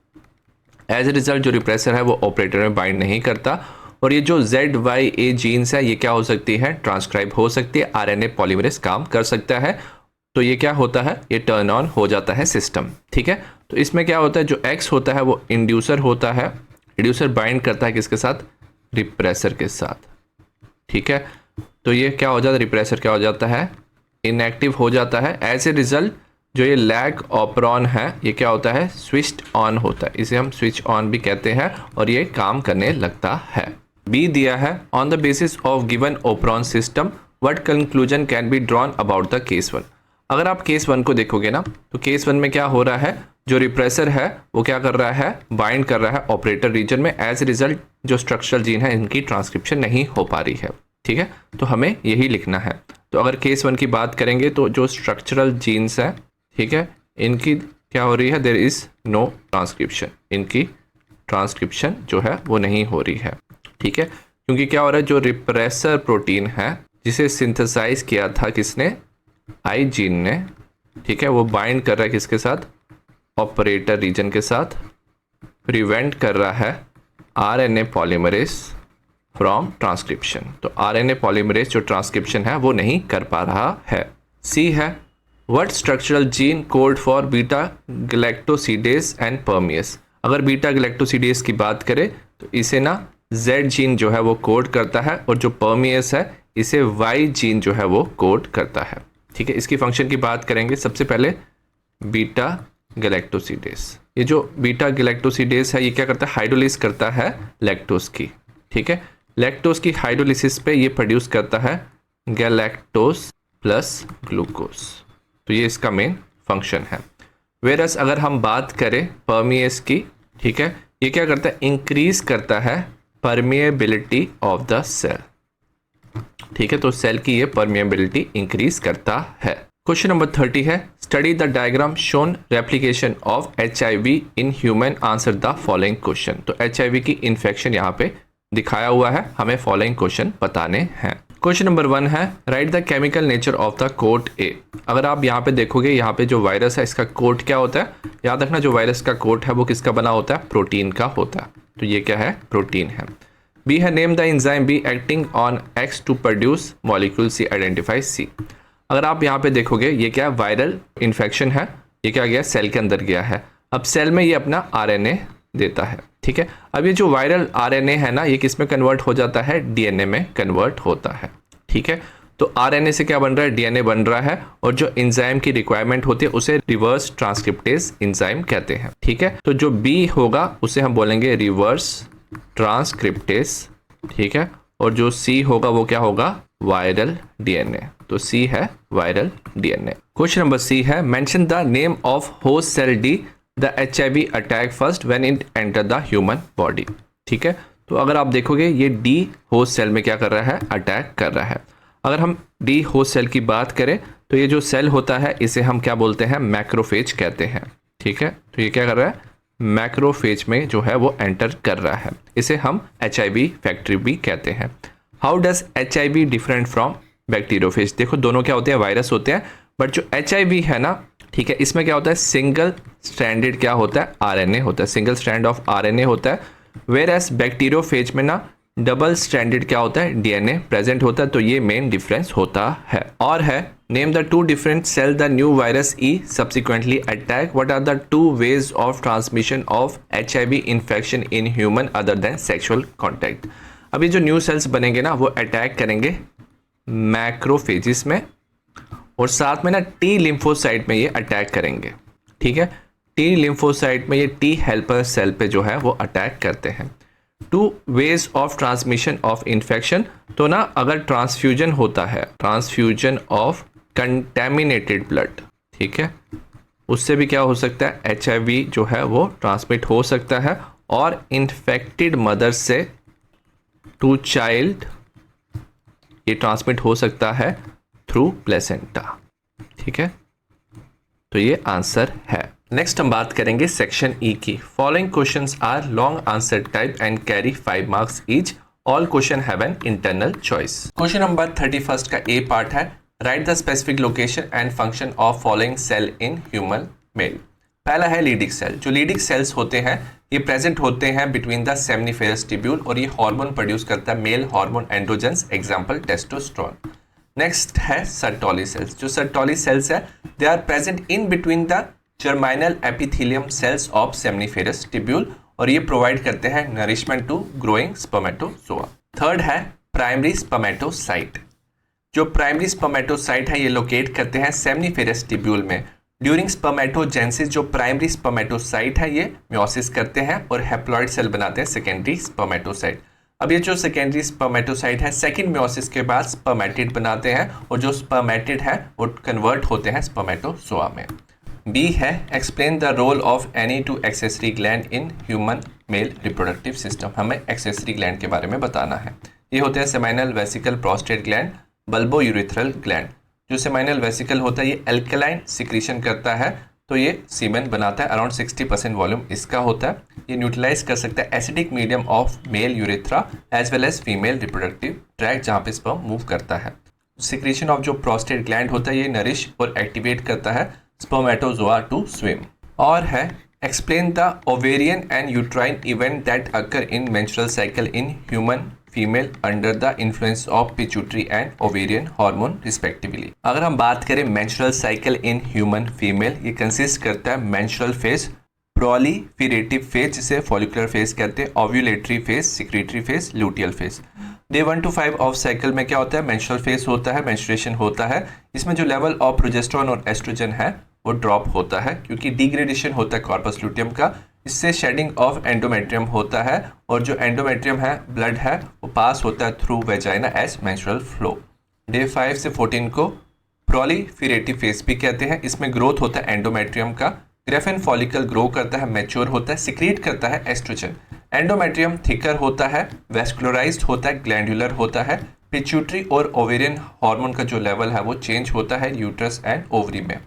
एज ए रिजल्ट जो रिप्रेसर है वो ऑपरेटर में बाइंड नहीं करता और ये जो ZYA जीन्स है ये क्या हो सकती है, ट्रांसक्राइब हो सकती है, RNA पॉलीमरेज काम कर सकता है। तो ये क्या होता है, ये टर्न ऑन हो जाता है सिस्टम। ठीक है, तो इसमें क्या होता है, जो X होता है वो इंड्यूसर होता है, इंड्यूसर बाइंड करता है किसके साथ, रिप्रेसर के साथ। ठीक है, तो ये क्या हो जाता है, रिप्रेसर क्या हो जाता है, इनएक्टिव हो जाता है। एज ए रिजल्ट जो ये लैग ऑपरॉन है ये क्या होता है, स्विच्ड ऑन होता है, इसे हम स्विच ऑन भी कहते हैं और ये काम करने लगता है। बी दिया है, on the basis of given operon system what conclusion can be drawn about the case 1। अगर आप केस 1 को देखोगे ना तो केस 1 में क्या हो रहा है, जो रिप्रेसर है वो क्या कर रहा है, बाइंड कर रहा है ऑपरेटर रीजन में। एज ए रिजल्ट जो स्ट्रक्चरल जीन है इनकी ट्रांसक्रिप्शन नहीं हो पा रही है। ठीक है, तो हमें यही लिखना है। तो अगर केस 1 की बात करेंगे तो जो स्ट्रक्चरल जीन्स है, ठीक है, इनकी क्या हो रही है, देयर इज नो ट्रांसक्रिप्शन, इनकी ट्रांसक्रिप्शन जो है वो नहीं हो रही है। ठीक है, क्योंकि क्या हो रहा है, जो रिप्रेसर प्रोटीन है जिसे सिंथेसाइज किया था किसने, आई जीन ने। ठीक है, वो बाइंड कर रहा है किसके साथ, ऑपरेटर रीजन के साथ, प्रिवेंट कर रहा है RNA पॉलीमरेज फ्रॉम ट्रांसक्रिप्शन। तो RNA पॉलीमरेज जो ट्रांसक्रिप्शन है वो नहीं कर पा रहा है। सी है, what structural gene code for beta galactosidase and permease. अगर बीटा गैलेक्टोसिडेज की बात करें तो इसे ना Z जीन जो है वो कोड करता है और जो परमियस है इसे Y जीन जो है वो कोड करता है। ठीक है, इसकी फंक्शन की बात करेंगे सबसे पहले बीटा गैलेक्टोसिडेस। ये जो बीटा गैलेक्टोसिडेस है ये क्या करता है, हाइड्रोलिस करता है लैक्टोज की। ठीक है, लैक्टोज की हाइड्रोलिसिस पे ये प्रोड्यूस करता है गैलेक्टोज प्लस ग्लूकोज, तो ये इसका मेन फंक्शन है। वेरस अगर हम बात करें परमिएस की, ठीक है, ये क्या करता है, इंक्रीज करता है परमिएबिलिटी ऑफ द सेल। ठीक है, तो सेल की ये परमिएबिलिटी इंक्रीज करता है। क्वेश्चन नंबर 30 है, study the diagram shown replication of HIV in human, answer the following question. तो HIV की इन्फेक्शन यहाँ पे दिखाया हुआ है, हमें फॉलोइंग क्वेश्चन बताने हैं। क्वेश्चन नंबर 1 है, write the chemical nature of the cot A. अगर आप यहाँ पे देखोगे, यहाँ पे जो वायरस है इसका कोट क्या होता है, याद रखना जो वायरस का कोट है वो किसका बना होता है, प्रोटीन का होता है। तो ये क्या है, प्रोटीन है। बी है, name the enzyme B acting on X to produce molecule C, identify C. अगर आप यहाँ पे देखोगे ये क्या वायरल इन्फेक्शन है, ये क्या गया, सेल के अंदर गया है। अब सेल में ये अपना RNA देता है। ठीक है, अब ये जो वायरल RNA है ना, ये किस में कन्वर्ट हो जाता है, DNA में कन्वर्ट होता है। ठीक है, तो RNA से क्या बन रहा है, DNA बन रहा है, और जो एंजाइम की रिक्वायरमेंट होती है उसे रिवर्स ट्रांसक्रिप्टेज एंजाइम कहते हैं। ठीक है, तो जो B होगा उसे हम बोलेंगे रिवर्स ट्रांसक्रिप्टेज। ठीक है, और जो C होगा वो क्या होगा, वायरल DNA। तो C है viral DNA। Question number C है, mention the name of host cell D the HIV attack first when it enter the human body. ठीक है, तो अगर आप देखोगे ये D होस्ट सेल में क्या कर रहा है, अटैक कर रहा है। अगर हम D होस्ट सेल की बात करें तो ये जो सेल होता है इसे हम क्या बोलते हैं, मैक्रोफेज कहते हैं। ठीक है, तो ये क्या कर रहा है, मैक्रोफेज में जो है वो एंटर कर रहा है, इसे हम HIV फैक्ट्री भी कहते हैं। How does HIV different from bacteriophage. देखो दोनों क्या होते हैं, वायरस होते हैं, बट जो HIV है ना, ठीक है, इसमें क्या होता है, सिंगल स्ट्रैंडेड क्या होता है, RNA होता है, सिंगल स्ट्रैंड ऑफ RNA होता है। वेयर एज बैक्टीरियोफेज में ना डबल स्ट्रैंडेड क्या होता है, DNA प्रेजेंट होता है। तो ये मेन डिफरेंस होता है। और है, name the two different cell the new virus E subsequently attack, what are the two ways of transmission of HIV infection in human other than sexual contact. अभी जो न्यू सेल्स बनेंगे ना वो अटैक करेंगे मैक्रोफेजिस में, और साथ में ना T लिम्फोसाइट में ये अटैक करेंगे। ठीक है, T लिम्फोसाइट में ये T हेल्पर सेल पे जो है वो अटैक करते हैं। Two ways of transmission of infection, तो ना अगर ट्रांसफ्यूजन होता है, ट्रांसफ्यूजन ऑफ कंटेमिनेटेड ब्लड, ठीक है, उससे भी क्या हो सकता है, HIV जो है वो ट्रांसमिट हो सकता है। और इन्फेक्टेड मदर से टू चाइल्ड ये ट्रांसमिट हो सकता है थ्रू प्लेसेंटा। ठीक है, तो ये आंसर है। नेक्स्ट हम बात करेंगे सेक्शन ई की। Following questions are long answer type and carry 5 marks each. All question have an internal choice. Question number 31 का ए पार्ट है, write the specific location and function of following cell in human male. पहला है लीडिक सेल। जो लीडिक सेल्स होते हैं ये प्रेजेंट होते हैं बिटवीन द सेमिनिफेरस ट्यूब्यूल, और ये हार्मोन प्रोड्यूस करता है, male hormone androgens, example testosterone. Next है सर्टोली सेल्स। जो सर्टोली सेल्स है they are present in between the germinal epithelium cells of seminiferous tubule, और ये प्रोवाइड करते हैं nourishment to growing spermatozoa. Third है प्राइमरी स्पर्मेटोसाइट। जो प्राइमरी स्पर्मेटोसाइट है ये लोकेट करते हैं सेमिनिफेरस ट्यूब्यूल में। ड्यूरिंग स्पर्मेटोजेनेसिस जो प्राइमरी स्पर्मेटोसाइट है ये म्योसिस करते हैं और हैप्लॉइड सेल बनाते हैं सेकेंडरी स्पर्मेटोसाइट। अब ये जो सेकेंडरी स्पर्मेटोसाइट है सेकेंड म्योसिस के बाद स्पर्मेटिड बनाते हैं, और जो स्पर्मेटिड है वो कन्वर्ट होते हैं स्पर्मेटोजोआ में। बी है, explain the role of any two accessory gland in human male reproductive system. हमें एक्सेसरी ग्लैंड के बारे में बताना है। ये होते हैं seminal vesicle, prostate gland, bulbourethral gland. जो सेमाइनल वेसिकल होता है ये एल्कलाइन सिक्रीशन करता है, तो ये सीमेन बनाता है, अराउंड 60% वॉल्यूम इसका होता है। ये न्यूट्रलाइज कर सकता है acidic medium of male urethra as well as female reproductive tract जहाँ पे स्पर्म मूव करता है। सिक्रीशन ऑफ जो प्रोस्टेट ग्लैंड होता है ये नरिश और एक्टिवेट करता है स्पर्मेटोजोआ टू स्विम। और है, explain the ovarian and uterine event that occur in menstrual cycle in human female under the influence of pituitary and ovarian hormone respectively. अगर हम बात करें menstrual cycle in human female, ये कंसिस्ट करता है मेंस्ट्रुअल फेज, प्रोलिफेरेटिव फेज जिसे फॉलिकुलर फेज कहते हैं, ovulatory phase, secretory phase, luteal phase. Day 1 to 5 of cycle में क्या होता है, मेंस्ट्रुअल फेज होता है, मेंस्ट्रुएशन होता है। इसमें जो लेवल ऑफ प्रोजेस्टेरोन और एस्ट्रोजन है वो ड्रॉप होता है क्योंकि डिग्रेडेशन होता है कॉर्पस ल्यूटियम का। इससे शेडिंग ऑफ एंडोमेट्रियम होता है और जो एंडोमेट्रियम है, ब्लड है, वो पास होता है through vagina as menstrual flow. Day 5 से 14 को प्रोलिफेरेटिव फेज भी कहते हैं। इसमें ग्रोथ होता है एंडोमेट्रियम का, ग्रेफिन फॉलिकल ग्रो करता है, मैच्योर होता है, सिक्रीट करता है एस्ट्रोजन। एंडोमेट्रियम थिकर होता है, वेस्कुलराइज्ड होता है, ग्लैंडुलर होता है। पिट्यूटरी और ओवेरियन हार्मोन का जो लेवल है वो चेंज होता है यूट्रस एंड ओवरी में।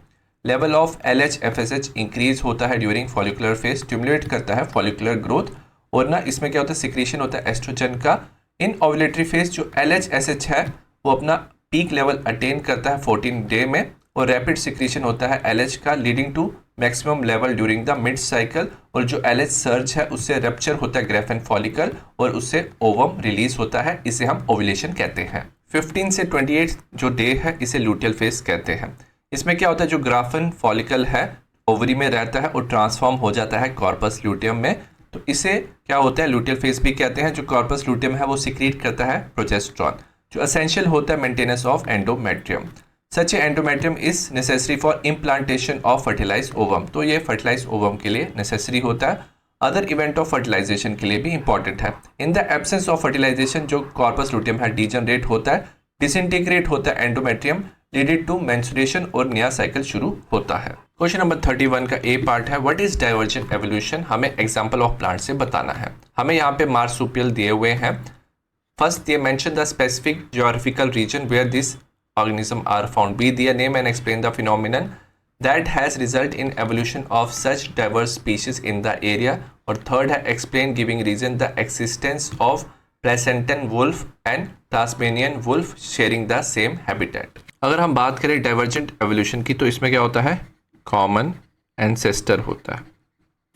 Level of LH FSH increase होता है ड्यूरिंग फॉलिकुलर फेज, स्टिमुलेट करता है फॉलिकुलर ग्रोथ। और ना इसमें क्या होता है, सिक्रीशन होता है एस्ट्रोजन का। इन ओवुलेटरी फेज जो LHSH है वो अपना पीक लेवल अटेन करता है 14 डे में और रैपिड सिक्रीशन होता है LH का, leading to maximum level during the mid cycle. और जो LH सर्ज है उससे रप्चर होता है ग्रेफिन फॉलिकल और उससे ओवम रिलीज होता है, इसे हम ओव्यूलेशन कहते हैं। 15 से 28 जो डे है इसे लूटियल फेज कहते हैं। इसमें क्या होता है, जो ग्राफिन फॉलिकल है ओवरी में रहता है और ट्रांसफॉर्म हो जाता है कॉर्पस ल्यूटियम में, तो इसे क्या होता है, लूटियल फेज भी कहते हैं। जो कॉर्पस ल्यूटियम है वो सिक्रीट करता है प्रोजेस्टेरोन जो एसेंशियल होता है maintenance of endometrium. Such endometrium is necessary for implantation of fertilise ovum, तो ये फर्टिलाइज ओवम के लिए नेसेसरी होता है। अदर इवेंट ऑफ फर्टिलाइजेशन के लिए भी इंपॉर्टेंट है। In the absence of fertilisation जो कॉर्पस ल्यूटियम है डीजनरेट होता है, डिसइंटीग्रेट होता है एंडोमेट्रियम, लीडिंग टू मेंस्ट्रुएशन और नया साइकिल शुरू होता है। क्वेश्चन नंबर 31 का ए पार्ट है, व्हाट इज डाइवर्जेंट एवोल्यूशन। हमें एग्जांपल ऑफ प्लांट से बताना है। हमें यहाँ पे मार्सुपियल दिए हुए हैं। फर्स्ट ये mention the specific geographical region where this organism are found. B दिया name and explain the phenomenon that has result in evolution of such diverse species in the area. और third है explain giving reason the existence of placental wolf and Tasmanian wolf sharing the same habitat. अगर हम बात करें divergent evolution की तो इसमें क्या होता है, common ancestor होता है,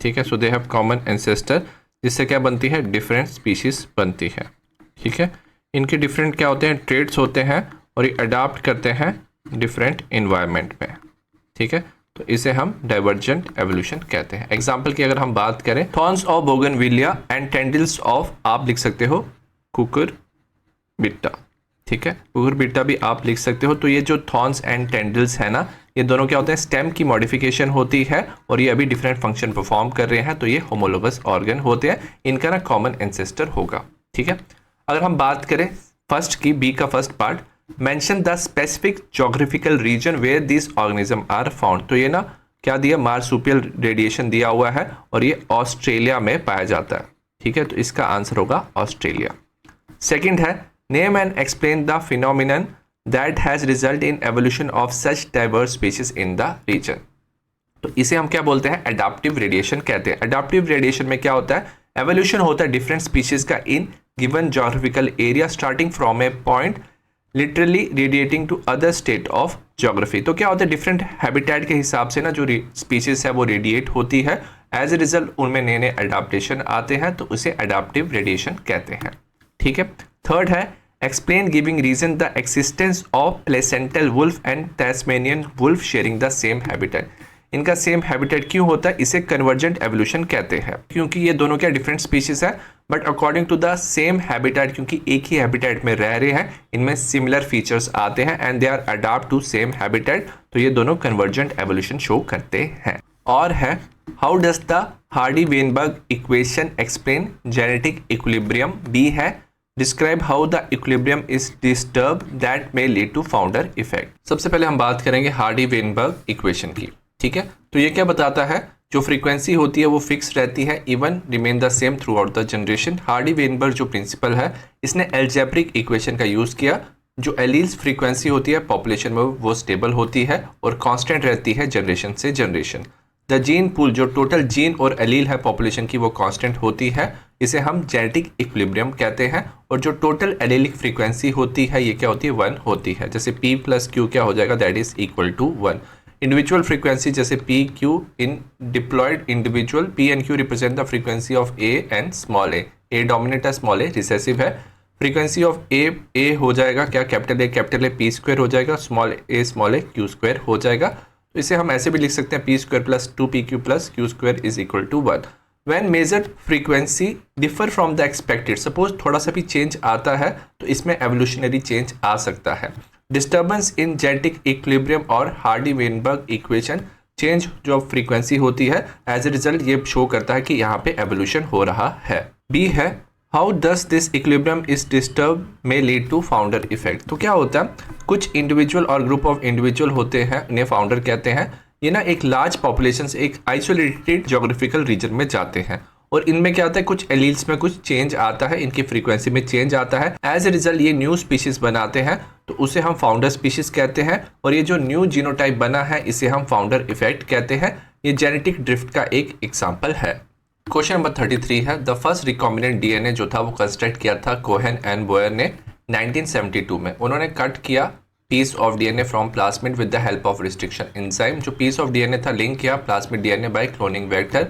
ठीक है। so they have common ancestor जिससे क्या बनती है, different species बनती है, ठीक है। इनके different क्या होते हैं, traits होते हैं और ये अडाप्ट करते हैं डिफरेंट इन्वायरमेंट में, ठीक है। तो इसे हम डाइवर्जेंट एवोल्यूशन कहते हैं। एग्जाम्पल की अगर हम बात करें, thorns of bougainvillea and tendrils of, आप लिख सकते हो कुकुरबिट्टा, ठीक है, कुकुरबिट्टा भी आप लिख सकते हो। तो ये जो थॉर्न्स एंड टेंडिल्स है ना, ये दोनों क्या होते हैं, स्टेम की मॉडिफिकेशन होती है और ये अभी डिफरेंट फंक्शन परफॉर्म कर रहे हैं, तो ये होमोलोगस ऑर्गन होते हैं, इनका ना कॉमन एंसेस्टर होगा, ठीक है। अगर हम बात करें फर्स्ट की, बी का first part, mention the specific geographical region where this organism are found. तो ये ना क्या दिया, मार्सुपियल रेडिएशन दिया हुआ है और ये ऑस्ट्रेलिया में पाया जाता है, ठीक है। तो इसका आंसर होगा ऑस्ट्रेलिया। सेकंड है, name and explain the phenomenon that has result in evolution of such diverse species in the region. तो इसे हम क्या बोलते हैं, एडाप्टिव रेडिएशन कहते हैं। एडाप्टिव रेडिएशन में क्या होता है, एवोल्यूशन होता है डिफरेंट स्पीशीज का in given geographical area starting from a point literally radiating to other state of geography. तो क्या होता है, डिफरेंट हैबिटेट के हिसाब से ना जो स्पीशीज है वो रेडिएट होती है, एज ए रिजल्ट उनमें नए नए अडाप्टेशन आते हैं, तो उसे अडाप्टिव रेडिएशन कहते हैं, ठीक है। थर्ड है, explain giving reason the existence of placental wolf and Tasmanian wolf sharing the same habitat. इनका सेम हैबिटेट क्यों होता है, इसे कन्वर्जेंट एवोल्यूशन कहते हैं, क्योंकि ये दोनों क्या डिफरेंट स्पीशीज है but according to the same habitat, क्योंकि एक ही हैबिटेट में रह रहे हैं, इनमें सिमिलर फीचर्स आते हैं and they are adopt to same habitat, तो ये दोनों कन्वर्जेंट एवोल्यूशन शो करते हैं। और है, how does the Hardy Weinberg equation explain genetic equilibrium. B है, describe how the equilibrium is disturb that may lead to founder effect. सबसे पहले हम बात करेंगे हार्डी-वेनबर्ग इक्वेशन की, ठीक है। तो ये क्या बताता है, जो फ्रीक्वेंसी होती है वो फिक्स रहती है, even remain the same through out the generation. Hardy-Weinberg जो प्रिंसिपल है, इसने एल्जेब्रिक इक्वेशन का यूज किया। जो एलील्स फ्रीक्वेंसी होती है पॉपुलेशन में वो स्टेबल होती है और कांस्टेंट रहती है जनरेशन से जनरेशन। द जीन पूल, जो टोटल जीन और एलील है पॉपुलेशन की, वो कांस्टेंट होती है, इसे हम जेनेटिक इक्विलिब्रियम कहते हैं। और जो टोटल एलीलिक फ्रीक्वेंसी होती है ये क्या होती है, 1 होती है। जैसे P + Q क्या हो जाएगा, that is equal to 1। Individual frequency जैसे P Q in diploid individual, P and Q represent the frequency of A and small a dominate है, स्मॉल a रिसेसिव है। फ्रीक्वेंसी ऑफ A हो जाएगा क्या, कैपिटल A P² हो जाएगा, स्मॉल a Q² हो जाएगा। तो इसे हम ऐसे भी लिख सकते हैं P² + 2PQ + Q² is equal to 1। When measured frequency differ from the expected, suppose थोड़ा सा भी चेंज आता है तो इसमें एवोल्यूशनरी चेंज आ सकता है। डिस्टर्बेंस इन जेनेटिक इक्विलिब्रियम और हार्डी-वेनबर्ग इक्वेशन, चेंज जो फ्रीक्वेंसी होती है एज ए रिजल्ट ये शो करता है कि यहाँ पे एवोल्यूशन हो रहा है। बी है how does this equilibrium is disturb में लीड टू फाउंडर इफेक्ट। तो क्या होता है, कुछ इंडिविजुअल और ग्रुप ऑफ इंडिविजुअल होते हैं, इन्हें फाउंडर कहते हैं। ये ना एक लार्ज पॉपुलेशन से एक आइसोलेटेड ज्योग्राफिकल रीजन में जाते हैं और इनमें क्या होता है, कुछ एलील्स में कुछ चेंज आता है, इनकी फ्रीक्वेंसी में चेंज आता है। एज ए रिजल्ट ये न्यू स्पीशीज बनाते हैं तो उसे हम फाउंडर स्पीशीज कहते हैं और ये जो न्यू जीनोटाइप बना है इसे हम फाउंडर इफेक्ट कहते हैं। ये जेनेटिक ड्रिफ्ट का एक एग्जाम्पल है। क्वेश्चन नंबर 33 है द फर्स्ट रिकॉम्बिनेंट डीएनए जो था वो कंस्ट्रक्ट किया था कोहेन एंड बोयर ने 1972 में। उन्होंने कट किया piece of DNA from plasmid with the help of restriction enzyme. जो पीस ऑफ डीएनए था लिंक किया plasmid DNA by cloning vector.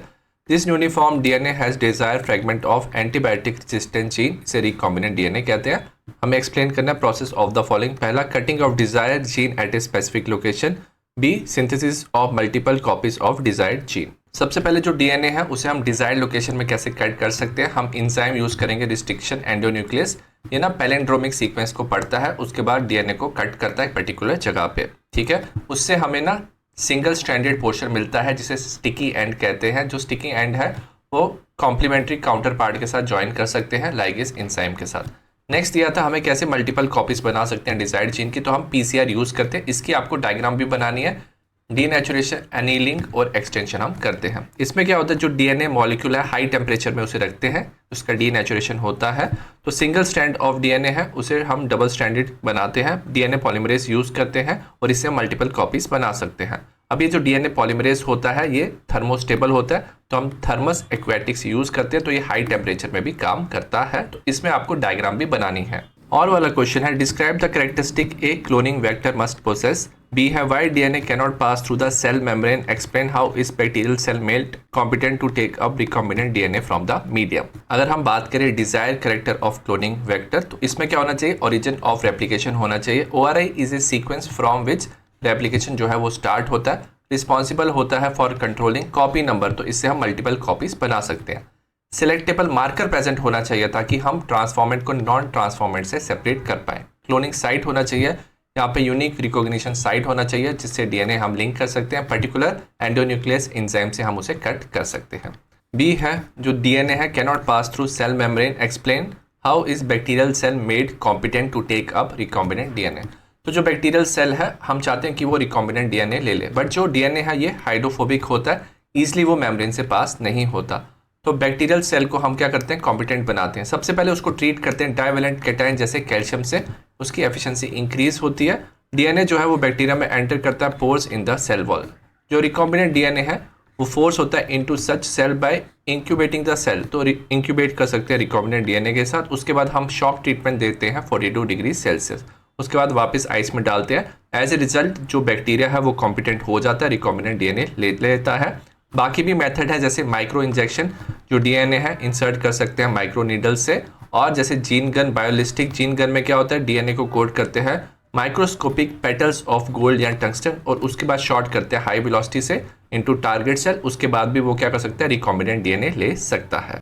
This uniform DNA has desire fragment of antibiotic resistant gene, इसे रिकॉम्बिनेंट डीएनए कहते हैं। हमें एक्सप्लेन करना है प्रोसेस ऑफ द फॉलोइंग। पहला, cutting of desired gene at a specific location. B, synthesis of multiple copies of desired gene. सबसे पहले जो डीएनए है उसे हम डिजायर्ड लोकेशन में कैसे कट कर सकते हैं, हम एंजाइम यूज करेंगे रिस्ट्रिक्शन एंडोन्यूक्लियस। ये ना पैलिंड्रोमिक सीक्वेंस को पढ़ता है, उसके बाद डीएनए को कट करता है एक पर्टिकुलर जगह पे, ठीक है। उससे हमें ना सिंगल स्ट्रैंडेड पोर्शन मिलता है जिसे स्टिकी एंड कहते हैं। जो स्टिकी एंड है वो कॉम्प्लीमेंट्री काउंटर पार्ट के साथ ज्वाइन कर सकते हैं लाइगेज एंजाइम के साथ। नेक्स्ट दिया था हमें कैसे मल्टीपल कॉपीज बना सकते हैं डिजायर्ड जीन की, तो हम पीसीआर यूज करते हैं। इसकी आपको डायग्राम भी बनानी है। डीनेचुरेशन, एनीलिंग और एक्सटेंशन हम करते हैं। इसमें क्या होता है, जो डीएनए मॉलिक्यूल है हाई टेम्परेचर में उसे रखते हैं, उसका डीनेचुरेशन होता है। तो सिंगल स्ट्रैंड ऑफ डीएनए है उसे हम डबल स्ट्रैंडेड बनाते हैं, डीएनए पॉलीमरेज यूज करते हैं और इससे मल्टीपल कॉपीज बना सकते हैं। अब ये जो डीएनए पॉलीमरेज होता है ये थर्मोस्टेबल होता है, तो हम थर्मस एक्वेटिक्स यूज करते हैं, तो ये हाई टेम्परेचर में भी काम करता है। तो इसमें आपको डायग्राम भी बनानी है। और वाला क्वेश्चन है describe the characteristic a cloning vector must possess. B है why DNA cannot pass through the cell membrane, explain how is bacterial cell made competent to take up recombinant DNA from the medium. अगर हम बात करें desire character of cloning vector, तो इसमें क्या होना चाहिए, ओरिजिन ऑफ रेप्लिकेशन होना चाहिए। ORI is a sequence from which replication जो है वो स्टार्ट होता है। रिस्पॉन्सिबल होता है फॉर कंट्रोलिंग कॉपी नंबर, तो इससे हम मल्टीपल कॉपीज बना सकते हैं। सिलेक्टेबल मार्कर प्रेजेंट होना चाहिए ताकि हम ट्रांसफॉर्मेट को नॉन ट्रांसफॉर्मेट से सेपरेट कर पाए। क्लोनिंग साइट होना चाहिए, यहाँ पे यूनिक रिकॉग्निशन साइट होना चाहिए जिससे डीएनए हम लिंक कर सकते हैं, पर्टिकुलर एंडोन्यूक्लियस एंजाइम से हम उसे कट कर सकते हैं। बी है जो डीएनए है cannot pass through cell membrane, explain how is bacterial cell made competent to take up recombinant DNA. तो जो बैक्टीरियल सेल है हम चाहते हैं कि वो रिकॉम्बिनेंट डीएनए ले ले, बट जो डीएनए है ये हाइड्रोफोबिक होता है, ईजिली वो मेम्ब्रेन से पास नहीं होता। तो बैक्टीरियल सेल को हम क्या करते हैं, कॉम्पिटेंट बनाते हैं। सबसे पहले उसको ट्रीट करते हैं डाइवेलेंट कैटायन जैसे कैल्शियम से, उसकी एफिशिएंसी इंक्रीज होती है। डीएनए जो है वो बैक्टीरिया में एंटर करता है pores in the cell wall. जो रिकॉम्बिनेंट डीएनए है वो फोर्स होता है into such cell by incubating the cell, तो इंक्यूबेट कर सकते हैं रिकॉम्बिनेंट डीएनए के साथ। उसके बाद हम शॉक ट्रीटमेंट देते हैं 42 डिग्री सेल्सियस, उसके बाद वापस आइस में डालते हैं। एज ए रिजल्ट जो बैक्टीरिया है वो कॉम्पिटेंट हो जाता है, रिकॉम्बिनेंट डीएनए ले लेता है। बाकी भी मेथड है जैसे माइक्रो इंजेक्शन, जो डीएनए है इंसर्ट कर सकते हैं माइक्रो नीडल से, और जैसे gene gun, biolistic gene gun में क्या होता है, डीएनए को कोड करते हैं माइक्रोस्कोपिक पेटल्स ऑफ गोल्ड या टंगस्टन और उसके बाद शॉर्ट करते हैं हाई वेलोसिटी से इनटू टारगेट सेल। उसके बाद भी वो क्या कर सकता है, रिकॉम्बिनेंट डीएनए ले सकता है।